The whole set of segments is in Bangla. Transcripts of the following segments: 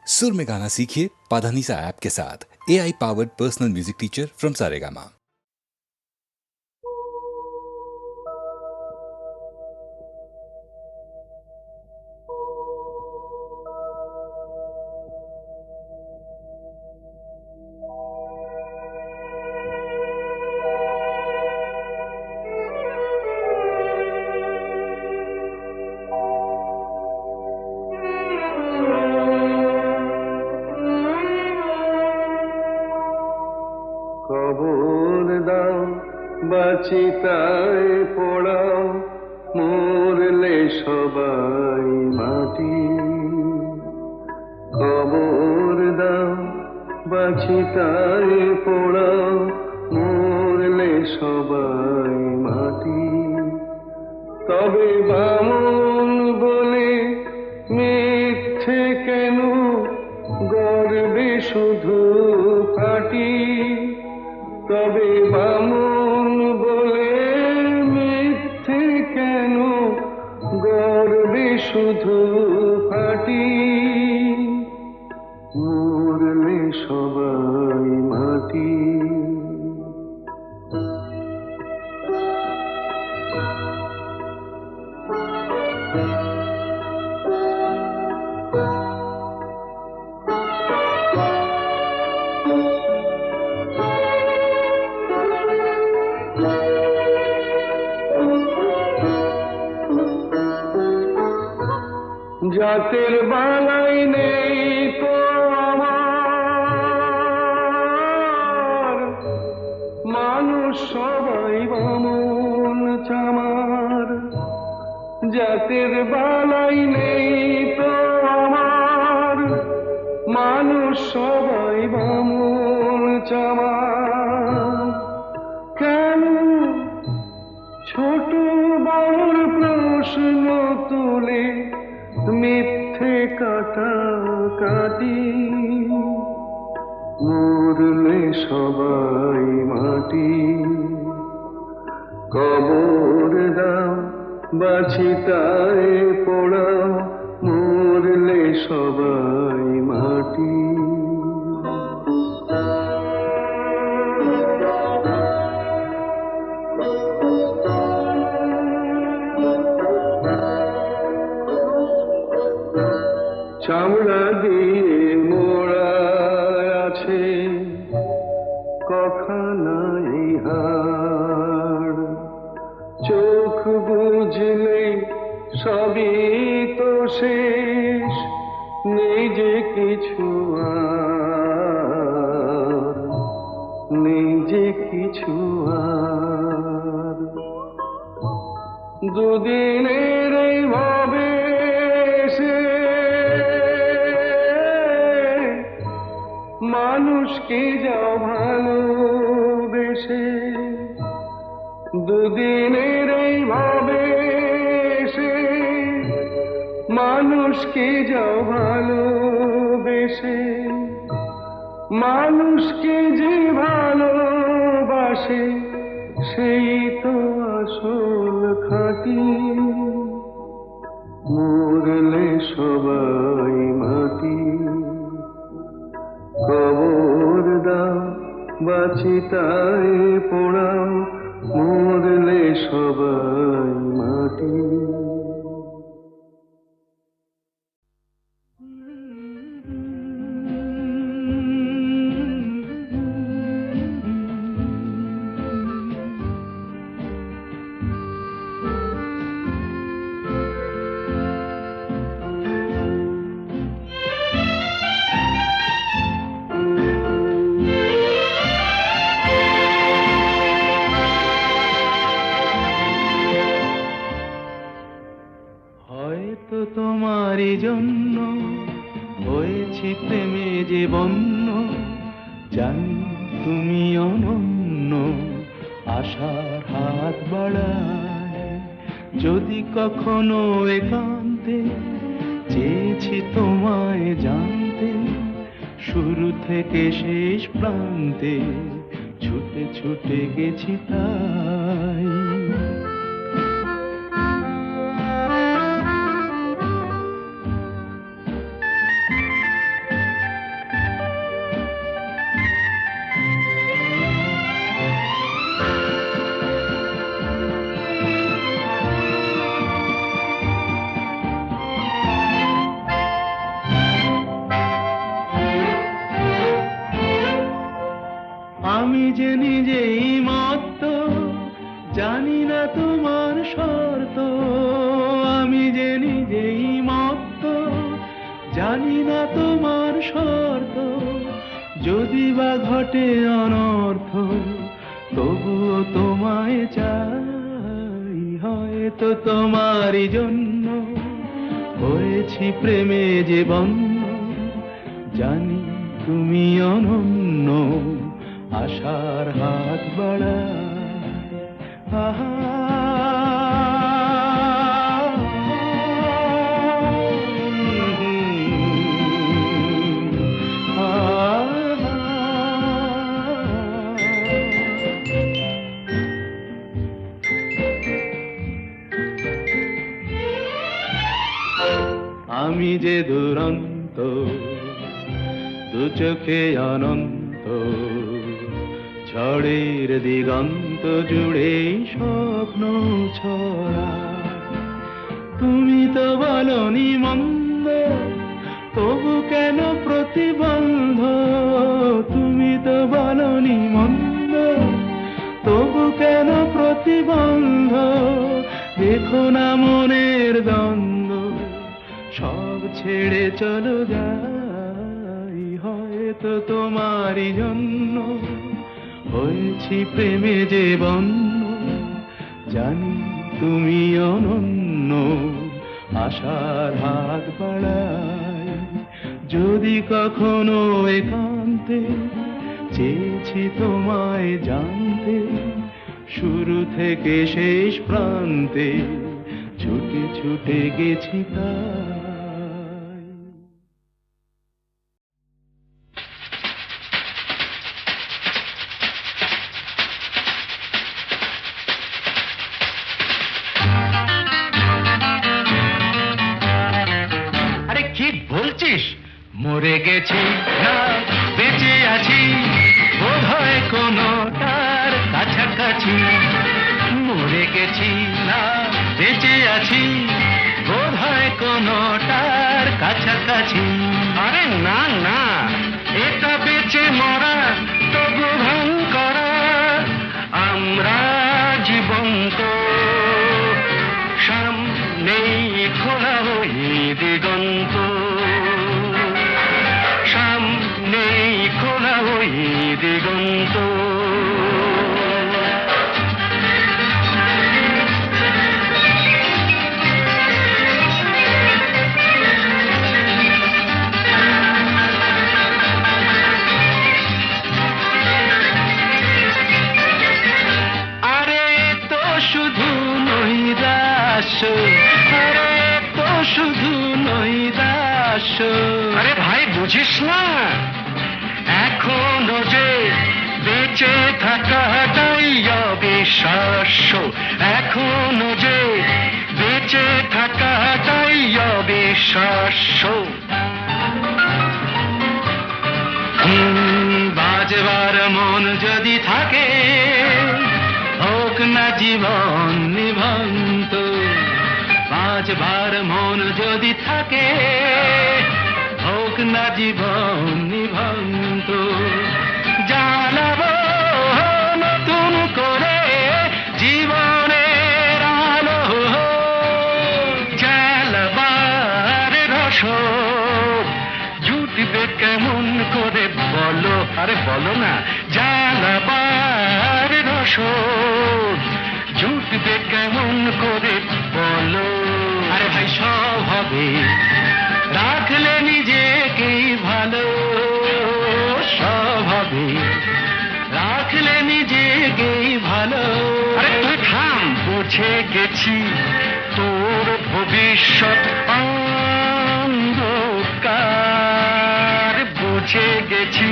सुर में गाना सीखिए पाधानीसा ऐप के साथ। AI powered personal music teacher from Saregama. খবর দাও বাচিতায় পড়াও মরলে সবাই মাটি। খবর দাও বাচিতায় পড়াও মরলে সবাই মাটি। তবে বামন বলে মিথ্যে কেন গর্বে শুধু ফাটি। তবে বামন বলে মিথ্যে কেন গর্বে শুধু ফাটি। মরলে সবাই মাটি। জাতের বালাই নেই তো আমার, মানুষ সবাই বামন চামার। জাতের বালাই নেই তো আমার, মানুষ সবাই বামন চামার। কেন ছোট বড় প্রশ্ন তুলে মিথ্যে কাটাকাটি। মরলে সবাই মাটি। কবর দাও বাচিতায় পোড়াও মরলে সবাই মাটি। চামড়া দিয়ে মোড়া আছে কখানাই হাড়। চোখ বুঝলে সবই তো শেষ, নেই যে কিছু আর, নেই যে কিছু আর। দুদিনের এই ভাবে মানুষকে যাও ভালোবেসে। দুদিনের এই ভাবে মানুষকে যাও ভালোবেসে। মানুষকে যে ভালোবাসে সেই তো আসল খাঁটি। মরলে সবাই মাটি। খবর দাও বাচিতায় পোড়াও মরলে সবাই মাটি। হয়তো তোমারই জন্য হয়েছি প্রেমে যে বন্য। জানি তুমি অনন্য, আশার হাত বাড়ায়। যদি কখনো একান্তে চেয়েছি তোমায় জানতে, শুরু থেকে শেষ প্রান্তে ছুটে ছুটে গেছি তাই। তোমার শর্ত, যদি বা ঘটে অনর্থ তবুও তোমায় চাই। হয়তো তোমারই জন্য হয়েছি প্রেমে যে বন্য, জানি তুমি অনন্য, আশার হাত বাড়ায়। আহা আমি যে দুরন্ত, দু চোখে অনন্ত, ঝড়ের দিগন্ত জুড়ে স্বপ্ন ছড়া। তুমি তো বলনি মন্দ, তবু কেন প্রতিবন্ধ? তুমি তো বলনি মন্দ, তবু কেন প্রতিবন্ধ? দেখো না মনের দ্বন্দ্ব, সব ছেড়ে চলো যাই। হয়তো তোমারই জন্য হয়েছি প্রেমে যে বন্য, জানি তুমি অনন্য, আশার হাত বাড়াই। যদি কখনো একান্তে চেয়েছি তোমায় জানতে, শুরু থেকে শেষ প্রান্তে ছুটে ছুটে গেছি তাই। আরে কি বলছিস? মরে গেছি না বেঁচে আছি, বোধ হয় কোনোটার কাছাকাছি। মরে গেছি না বেঁচে আছি, বোধ হয় কোনোটার কাছাকাছি। আরে না না, এটা বেঁচে মরা তবু ভান করা। আমরা জীবন্ত, সামনেই খোলা ওই দিগন্ত, সামনেই খোলা ওই দিগন্ত। আরে তো শুধু নৈরাশ, আরে তো শুধু নৈরাশ। আরে ভাই বুঝিস না, এখনো যে বেঁচে থাকাটাই অবিশ্বাস্য, এখনো যে বেঁচে থাকাটাই অবিশ্বাস্য। বাজবার মন যদি থাকে, হোক না জীবন নিভন্ত। বাজবার মন যদি থাকে, হোক না জীবন নিভন্ত। জানাবো নতুন করে জীবনের আলো, জ্বালাবার রসদ জুটবে কেমন করে বলো? আরে বলো না, জ্বালাবার রসদ জুটবে কেমন করে বলো? আরে ভাই সব হবে, রাখলে নিজেকেই ভালো। সব হবে, রাখলে নিজেকেই ভালো। আরে তুই থাম, বুঝে গেছি তোর ভবিষ্যৎ অন্ধকার। বুঝে গেছি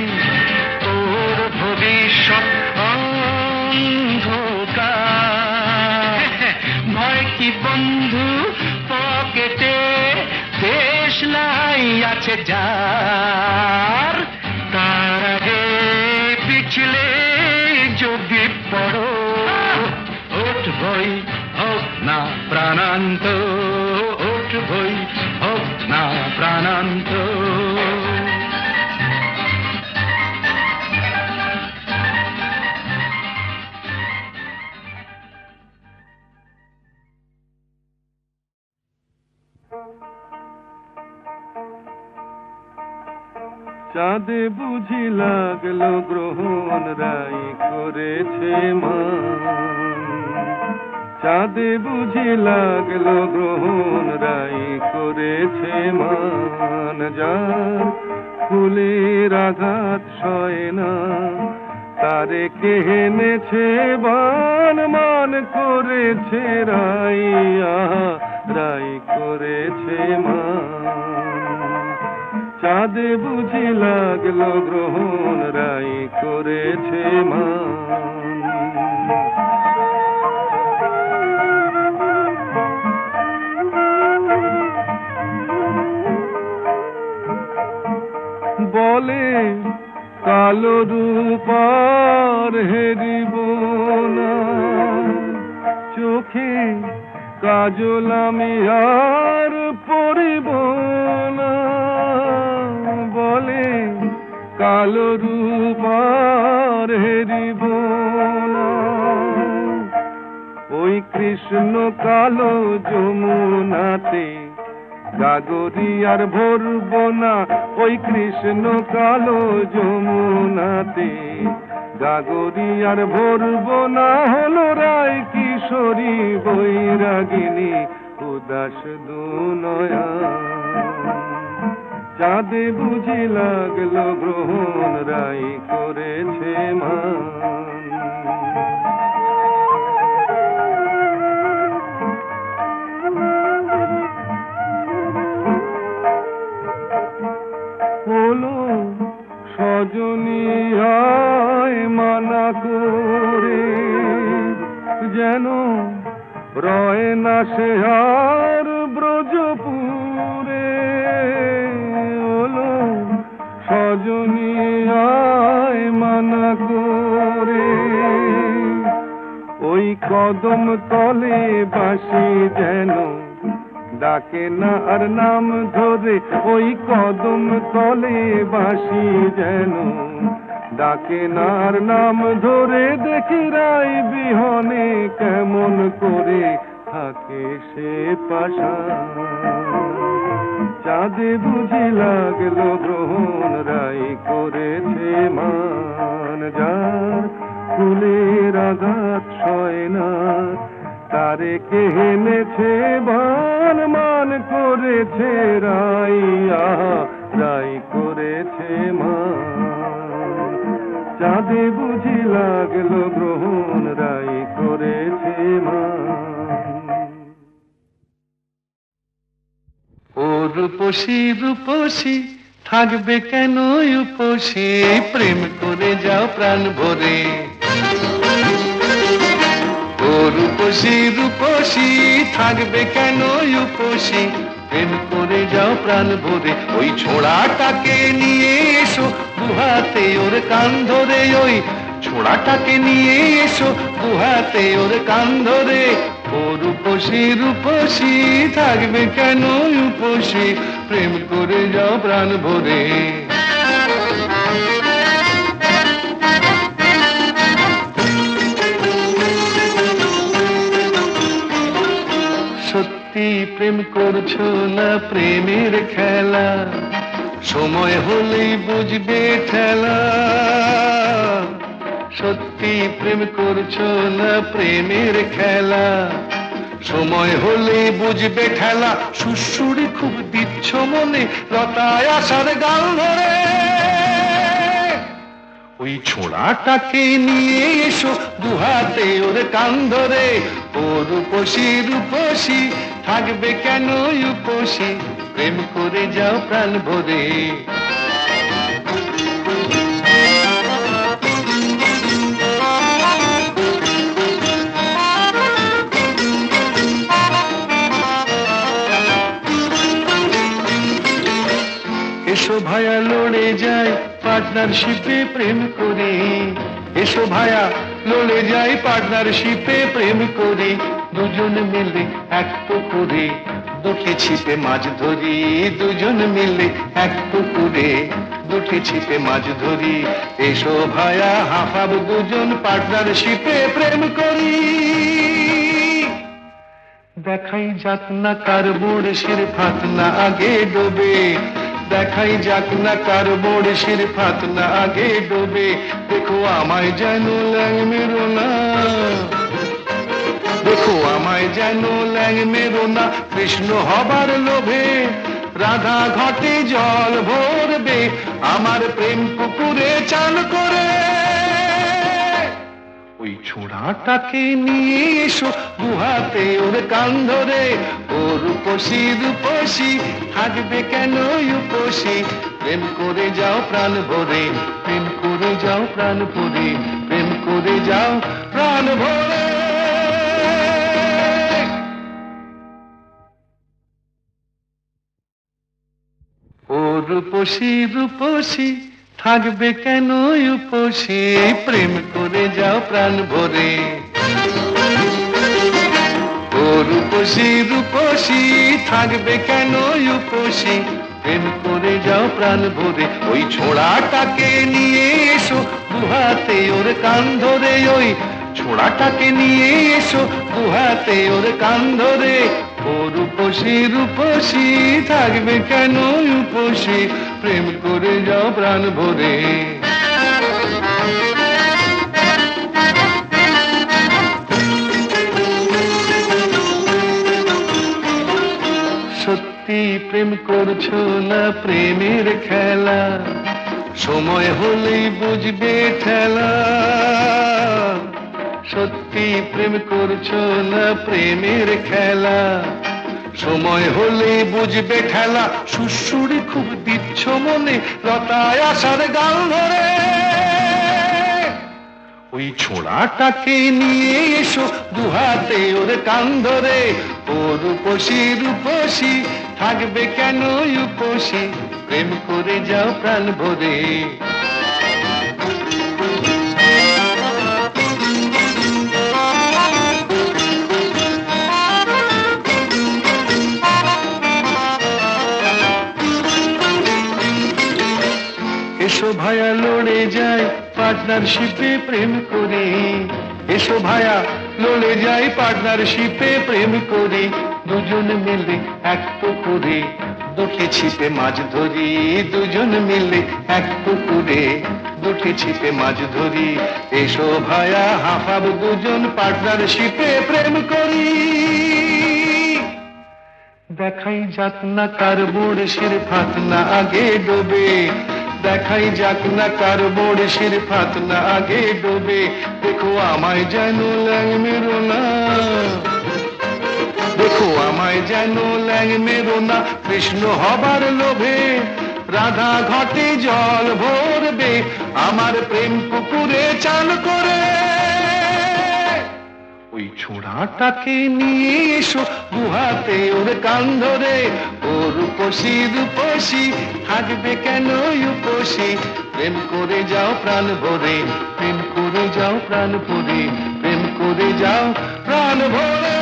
তোর ভবিষ্যৎ অন্ধকার। ভয় কি বন্ধু পকেটে, দেশলাই আছে যার। তার আগে পিছলে যদি পড়ো, উঠবই হোক না প্রাণান্ত, উঠবই হোক না প্রাণান্ত। চাঁদে বুঝি লাগলো গ্রহণ রাই করেছে মান, চাঁদে বুঝি লাগলো গ্রহণ রাই করেছে মান। যার ফুলের আঘাত সয় না তারে কে এনেছে বান, মান করেছে রাই, আহা রাই করেছে মান। চাঁদে বুঝি লাগলো গ্রহণ রাই করেছে মান। বলে কালো রূপার হেরিব না, চোখে কাজল আমি আর পরিব না। বলে কালো রূপার হেরিব না, ওই কৃষ্ণ কালো যমুনাতে গাগরি আর ভরব না। ওই কৃষ্ণ কালো যমুনাতে গাগরি আর ভরব না। হলো রায় কিশোরী বৈরাগিনী উদাস দুনয়া, চাঁদে বুঝি লাগলো গ্রহণ রাই করেছে মান। হলো সজনী আয় মানা করে, যেন রয় না সে আর ব্রজপুরে। হলো সজনী আয় মানা করে, ওই কদম তলে বাসি যেন ডাকে না আর নাম ধরে। ওই কদম তলে বাসি যেন ডাকে না আর নাম ধরে। দেখি রাই বিহনে কেমন করে থাকে সে পাশা, চাঁদে বুঝি লাগলো গ্রহণ রাই করেছে মান। যার ফুলের আঘাত সয় না তারে কে এনেছে বান, মান করেছে রাই, আহা রাই করেছে মান। চাঁদে বুঝি লাগলো গ্রহণ রাই করেছে মান। ও রূপসী রূপসী থাকবে কেন উপসী, প্রেম করে যাও প্রাণ ভরে। ও রূপসী রূপসী থাকবে কেন উপসী, প্রেম করে যাও প্রাণ ভরে। ওই ছোড়াটাকে নিয়ে এসো দুহাতে ওর কান ধরে, ওই ছোড়াটাকে নিয়ে এসো দুহাতে ওর কান ধরে। ও রূপসী রূপসী থাকবে কেন উপসী, প্রেম করে যাও প্রাণ ভরে। সত্যি প্রেম করছো না প্রেমের খেলা, সময় হলেই বুঝবে ঠেলা। সত্যি প্রেম করছো না প্রেমের খেলা, সময় হলেই বুঝবে ঠেলা। সুশুরি খুব দিচ্ছ মনে লতায় আসার গাল ধরে, ওই ছোড়াটাকে নিয়ে এসো দুহাতে ওর কান ধরে। ও রূপসী রূপসী থাকবে কেন উপসী, প্রেম করে যাও প্রাণ ভরে। এসো ভায়া লড়ে যায় পার্টনারশিপে প্রেম করে। এসো ভায়া লড়ে যায় পার্টনারশিপে প্রেম করে। দুজন মিলে এক পুকুরে দুটি ছিপে মাছ ধরি। দুজন মিলে এক পুকুরে দুটি ছিপে মাছ ধরি। এসো ভায়া হাফাব দুজন পার্টনারশিপে প্রেম করি। দেখাই যাক না কার বড়শির ফাতনা আগে ডোবে। দেখাই যাক না কার বড়শির ফাত না আগে ডোবে দেখো আমায় যেন ল্যাং মেরো না দেখো আমায় যেন ল্যাং মেরো না কৃষ্ণ হবার লোভে রাধা ঘটে জল ভরবে আমার প্রেম পুকুরে চান করে ওই ছোড়াটাকে নিয়ে এসো দুহাতে ওর কান ধরে ও রূপসী রূপসী থাকবে কেন উপসী প্রেম করে যাও প্রাণ ভরে প্রেম করে যাও প্রাণ ভরে প্রেম করে যাও প্রাণ ভরে ও রূপসী রূপসী থাকবে কেন উপসী প্রেম করে যাও প্রাণ ভরে ও রূপসী রূপসী থাকবে কেন উপসী প্রেম করে যাও প্রাণ ভরে ওই ছোড়াটাকে নিয়ে এসো দুহাতে ওর কান ধরে ওই ছোড়াটাকে নিয়ে এসো দুহাতে ওর কান ধরে ও রূপসী রূপসী থাকবে কেন উপসী প্রেম করে যাও প্রাণ ভরে সত্যি প্রেম করছো না প্রেমের খেলা সময় হলেই বুঝবে ঠেলা সত্যি প্রেম করছো না প্রেমের খেলা সময় হলে বুঝবে ঠেলা সুশুরি খুব দিচ্ছ মনে লতায় আসার গাল ধরে ওই ছোড়াটাকে নিয়ে এসো দুহাতে ওর কান ধরে ও রূপসী রূপসী থাকবে কেন উপসী প্রেম করে যাও প্রাণ ভরে এসো ভায়া লড়ে যায় পার্টনারশিপে প্রেম করে এসো ভায়া লড়ে যায় পার্টনারশিপে প্রেম করে দুজন মিলে এক পুকুরে দুটি ছিপে মাছ ধরি দুজন মিলে এক পুকুরে দুটি ছিপে মাছ ধরি এসো ভায়া হাফাব দুজন পার্টনারশিপে প্রেম করি দেখাই যাক না কার বড়শির ফাত না আগে ডোবে দেখাই যাক না কার বড়শির ফাত না আগে ডোবে দেখো আমায় যেন ল্যাং মেরো না দেখো আমায় যেন ল্যাং মেরো না কৃষ্ণ হবার লোভে রাধা ঘটে জল ভরবে আমার প্রেম পুকুরে চান করে ওই ছোড়াটাকে নিয়ে এসো দুহাতে ওর কান ধরে ও রূপসী রূপসী থাকবে কেন উপসী প্রেম করে যাও প্রাণ ভরে প্রেম করে যাও প্রাণ ভরে প্রেম করে যাও প্রাণ ভরে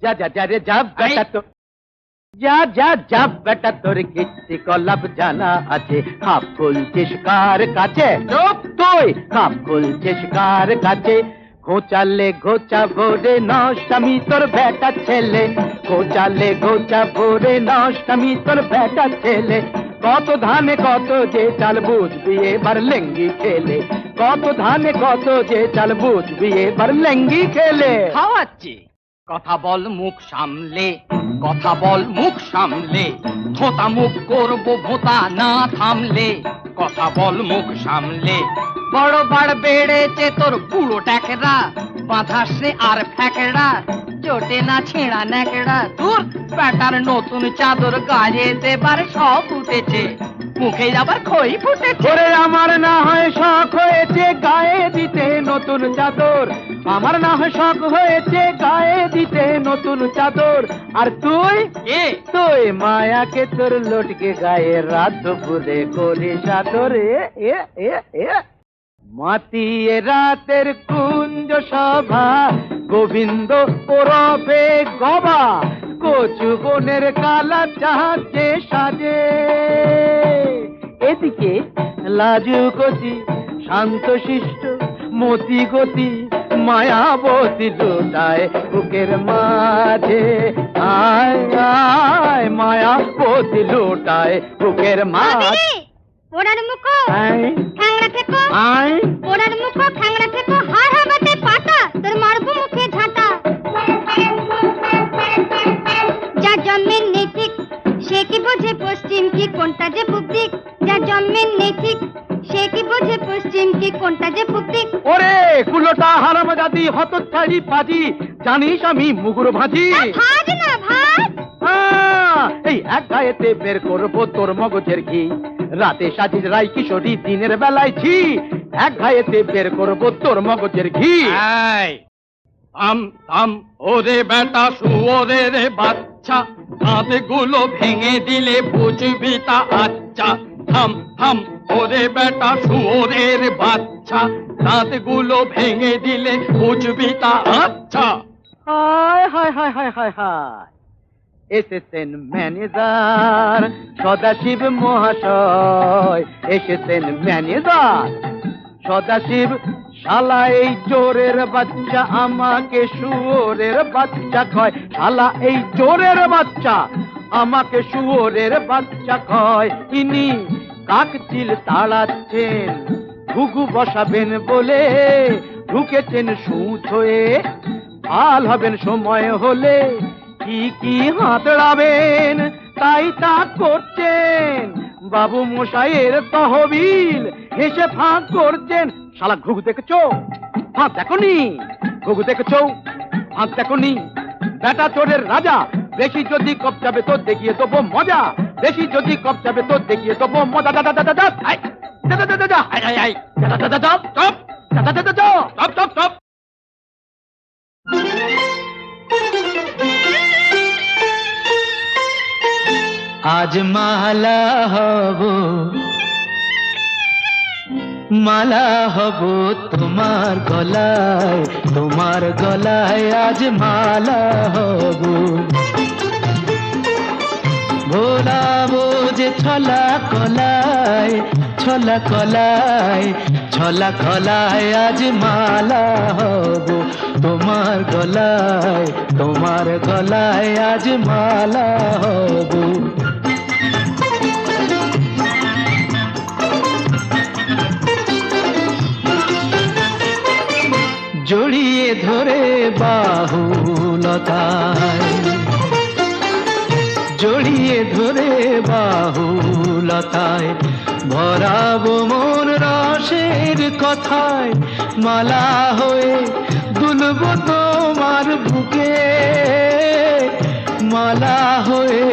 যা যা যা রে যা বেটা তো যা যা যা বেটা তোর কীর্তি কলাপ জানা আছে খাপ খুলছিস কার কাছে চুপ তুই খাপ খুলছিস কার কাছে ঘোচালে ঘোচা ভরে নষ্টামি তোর বেটা ছেলে ঘোচালে ঘোচা ভরে নষ্টামি তোর বেটা ছেলে কত ধানে কত যে চাল বুঝবি এবার লেঙ্গি খেলে কত ধানে কত যে চাল বুঝবি এবার লেঙ্গি খেলে খাওয়াচ্ছি কথা বল মুখ সামলে কথা বল মুখ সামলে ধোতা মুখ করবো ভোতা না থামলে কথা বল মুখ সামলে বড় বাড় বেড়েছে তোর পুরো ট্যাকেরা বাঁধাসে আর ফ্যাকেড়া চোটে না ছেঁড়া ন্যাকেড়া তোর প্যাটার নতুন চাদর গায়ে দেবার সব উঠেছে মুখে আবার খই ফুটেছে ওরে আমার না হয় শখ হয়েছে গায়ে দিতে নতুন চাদর আমার না হয় শখ হয়েছে গায়ে দিতে নতুন চাদর আর তুই তুই মায়াকে তোর লটকে গায়ে রাত দুপুরে করিস আদর এ মাতিয়ে রাতের কুঞ্জ সভা গোবিন্দ ওরফে গবা কচু বনের কালা চাহাতে সাজে এদিকে লাজু কচি শান্ত শিষ্ট মতি গতি মায়াবতী লুটায় বুকের মাঝে, আয় আয় মায়াবতী লুটায় বুকের মাঝে। পোড়ার মুখো ঠ্যাংরা থেকো, পোড়ার মুখো ঠ্যাংরা থেকো, হার হাবাতে পাতা তোর মারবো মুখে ঝাঁটা। যার জন্মের নেই ঠিক সে কি বোঝে পশ্চিম কি কোনটা যে পূব দিক, যার জন্মের নেই ঠিক সে কি বোঝে পশ্চিম কি কোনটা যে পূব দিক। ওরে কুলোটা হারামজাদি হতচ্ছাড়ি পাজি, জানিস আমি মুগুর ভাজি। ভাজ না ভাজ, এই এক গায়েতে বের করবো তোর মগজের ঘি, রাতে সাজিস রাই কিশোরী দিনের বেলায় ছি, এক গায়েতে বের করবো তোর মগজের ঘি। থাম থাম ওরে বেটা শুয়োরে রে বাচ্চা, দাঁতগুলো ভেঙে দিলে বুঝবি তা আচ্ছা। থাম থাম ওরে বেটা শুয়োরের বাচ্চা, দাঁতগুলো ভেঙে দিলে বুঝবি তা আচ্ছা। হায় হায় হায় হায় হায় হায়, এসেছেন ম্যানেজার সদাশিব মহাশয়, এসেছেন ম্যানেজার সদাশিব। শালা এই চোরের বাচ্চা আমাকে শুয়োরের বাচ্চা কয়, শালা এই চোরের বাচ্চা আমাকে শুয়োরের বাচ্চা কয়। ইনি কাকচিল তাড়াচ্ছেন ঘুঘু বসাবেন বলে, ঢুকেছেন সুচ হয়ে, ভাল হবেন সময় হলে, কি কি হাতড়াবেন তাই তা করছেন, বাবু মশাইয়ের তহবিল হেসে ফাঁক করছেন। শালা ঘুঘু দেখেছো ফাঁক দেখনি, ঘুঘু দেখেছো ফাঁক দেখনি। বেটা চোরের রাজা, বেশি যদি কপচাবে তো দেখিয়ে দেবো মজা, বেশি যদি কপচাবে তো দেখিয়ে দেবো মজা। দাদা দাদা দাদা দাদা দাদা দাদা দাদা দাদা দাদা দাদা দাদা দাদা দাদা। আজ মালা হব, মালা হব তোমার গলায়, তোমার গলায় আজ মালা হব। ভোলাবো যে ছলা কলায়, ছলা কলায়, ছলা কলায় আজ মালা হব তোমার গলায়, তোমার গলায় আজ মালা হব। জড়িয়ে ধরে বাহুলতায়, জড়িয়ে ধরে বাহুলতায়, ভরাবো মন রসের কথায়, মালা হয়ে দুলবো তোমার বুকে, মালা হয়ে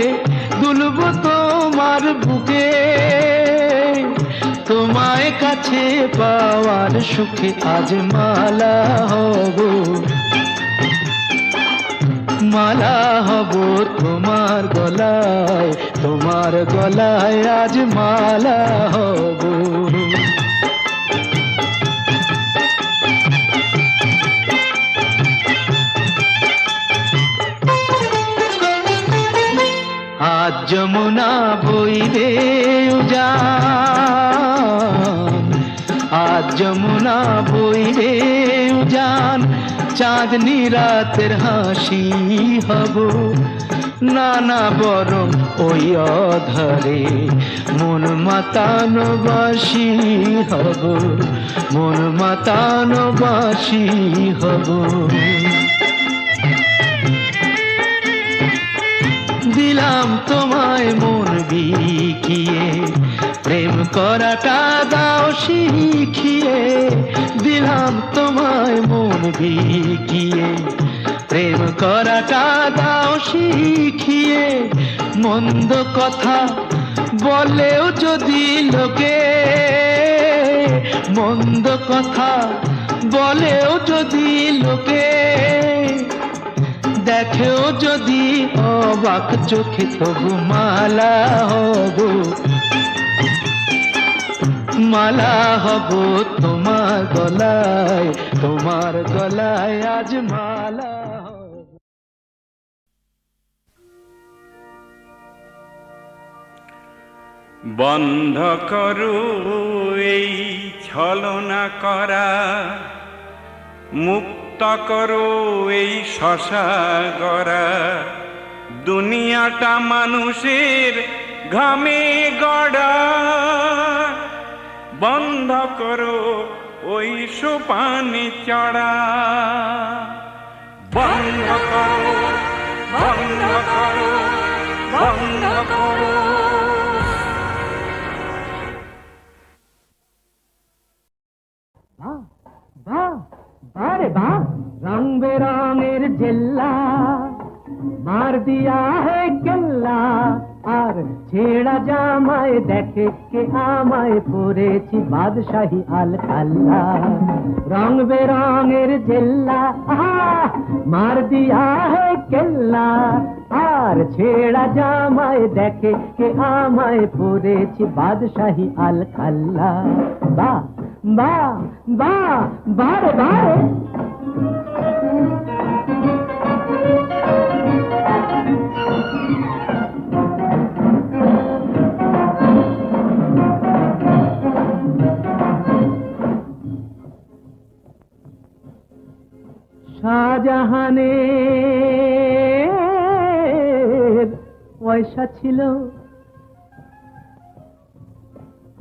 দুলবো তোমার বুকে। তোমায় কাছে পাওয়ার সুখে আজ মালা হব, মালা হব তোমার গলায়, তোমার গলায় আজ মালা হব। আজ যমুনা বইবে উজান, আজ যমুনা বইবে উজান, চাঁদনি রাতের হাসি হব, নানা বরং ওই অধরে মন মাতানো বাসি হব, মন মাতানো বাসি হব। দিলাম তোমায় মন বিকিয়ে, প্রেম করাটা দাও শিখিয়ে, দিলাম তোমায় মন বিকিয়ে, প্রেম করাটা দাও শিখিয়ে। মন্দ কথা বলেও যদি লোকে, মন্দ কথা বলেও যদি লোকে, দেখেও যদি অবাক চোখে তবু মালা হব, মালা হব তোমার গলায়, তোমার গলায় আজ মালা হব। বন্ধ করো এই ছলনা করা, মুক্ত মুক্তা করো এই শশা গড়া, দুনিয়াটা মানুষের ঘামে গড়া। বন্ধ করো ওই সোপানে চড়া, বন্ধ করো, বন্ধ করো, বন্ধ করো। बारे बा रंग बेरंगेर जिल्ला मार दिया है केल्ला আর ছেঁড়া জামায় দেখে কে আমায় পরেছি বাদশাহী আল কাল্লা রং বেরঙের জেল্লা মার দিয়া হে কেল্লা আর ছেঁড়া জামায় দেখে কে আমায় পরেছি বাদশাহী আল কাল্লা বা বা বা বারে বারে শাহজাহানের পয়সা ছিল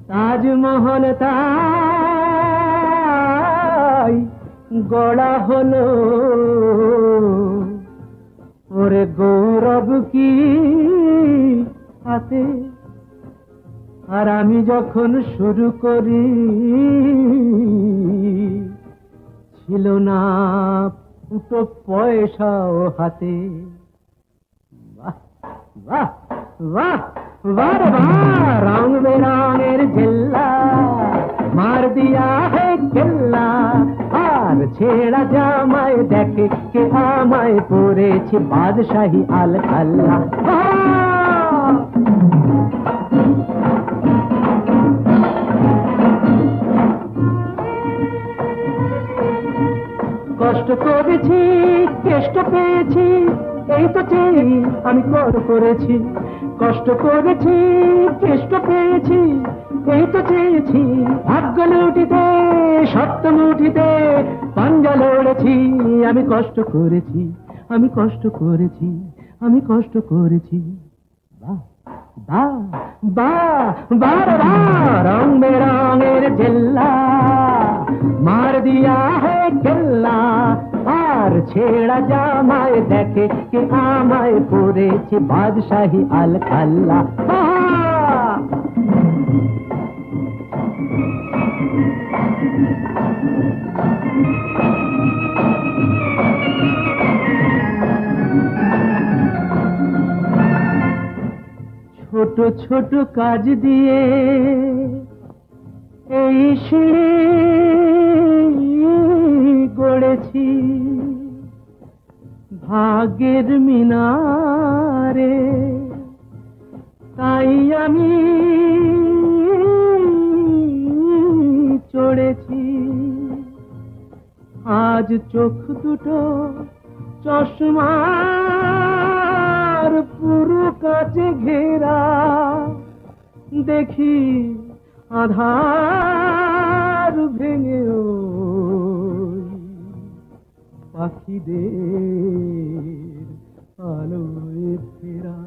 তাজমহল তাই গড়া হলো ওরে গৌরব কি হাতে আর আমি যখন শুরু করি ছিল না দুটো পয়সাও হাতে বাহ বাহ বাহ বাহ বাহ রং বেরঙের জেল্লা মার দিয়া হে কেল্লা আর ছেঁড়া জামায় দেখে কে আমায় পরেছি বাদশাহী আল কাল্লা কষ্ট করেছি কেষ্ট পেয়েছি এই তো চেয়ে আমি কর করেছি কষ্ট করেছি কেষ্ট পেয়েছি এই তো চেয়েছি ভাগ্য লুটিতে সত্য মুঠিতে পাঞ্জা লড়েছি আমি কষ্ট করেছি আমি কষ্ট করেছি আমি কষ্ট করেছি বাহ বাহ বাহ বাহ রং বেরঙের জেল্লা মার দিয়া হে কেল্লা আর ছেঁড়া জামায় দেখে কে আমায় পরেছি বাদশাহী আল কাল্লা ছোট ছোট কাজ দিয়ে এই গড়েছি ভাগ্যের মিনারে তাই আমি চড়েছি আজ চোখ দুটো চশমার পুরো কাছে ঘেরা দেখি আধার ভেঙে পাখিদের আলোয় ফেরা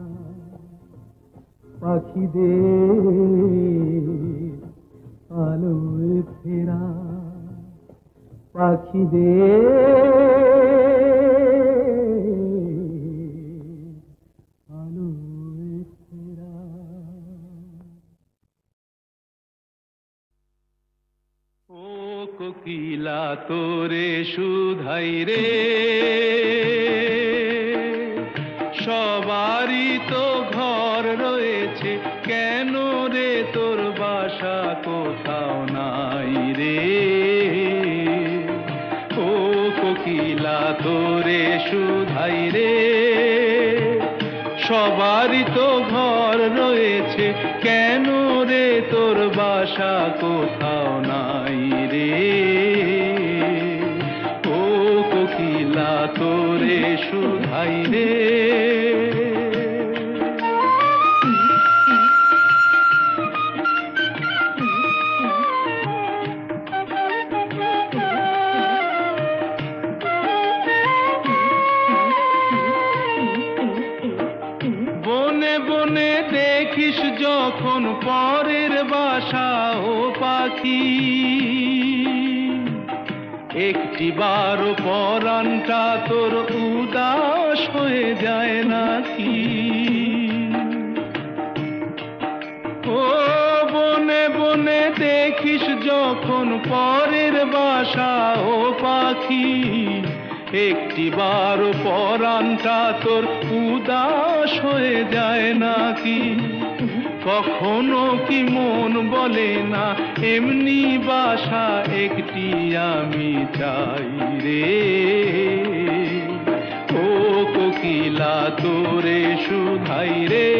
পাখিদের আলোয় ফেরা পাখিদের আলোয় ফেরা ও কোকিলা তোরে সুধাই রে সবারই তো ঘর রয়েছে কেন রে তোর বাসা কোথাও নাই রে ও কোকিলা তোরে সুধাই রে সবারই তো ঘর রয়েছে কেন রে তোর বাসা কোথাও নাই রে ও কোকিলা তোরে সুধাই রে বনে দেখিস যখন পরের বাসা ও পাখি, একটি বারো পরাণটা তোর উদাস হয়ে যায় নাকি? ও বনে বনে দেখিস যখন পরের বাসা ও পাখি, একটি বারো পরাণটা তোর উদাস হয়ে যায় নাকি? কখনো কি মন বলে না এমনি বাসা একটি আমি চাই রে? ও কোকিলা তোরে শুধাই রে।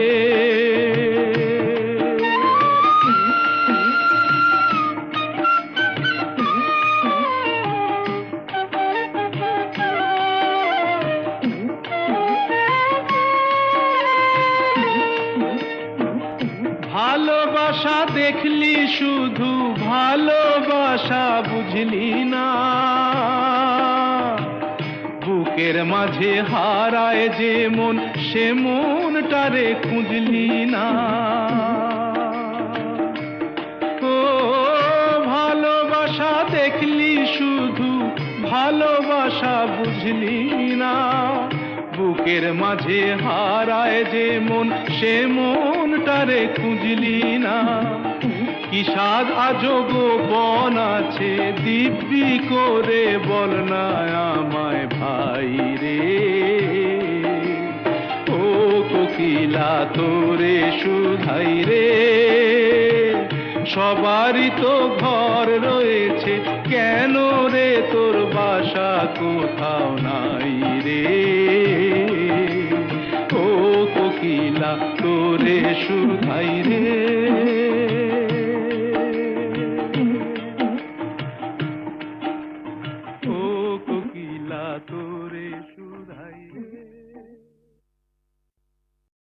ভালোবাসা দেখলি শুধু, ভালোবাসা বুঝলি না, বুকের মাঝে হারায় যে মন সে মনটারে খুঁজলি না। ও ভালোবাসা দেখলি শুধু, ভালোবাসা বুঝলি না, বুকের মাঝে হারায় যে মন সে মনটারে খুঁজলি না। কি সাজ আজব বন আছে দিব্যি করে বল না আমায় ভাই রে। ও কোকিলা তোরে শুধাই রে। সবারই তো ঘর রয়েছে, কেন রে তোর বাসা কোথাও নাই রে? ও কোকিলা তোরে শুধাই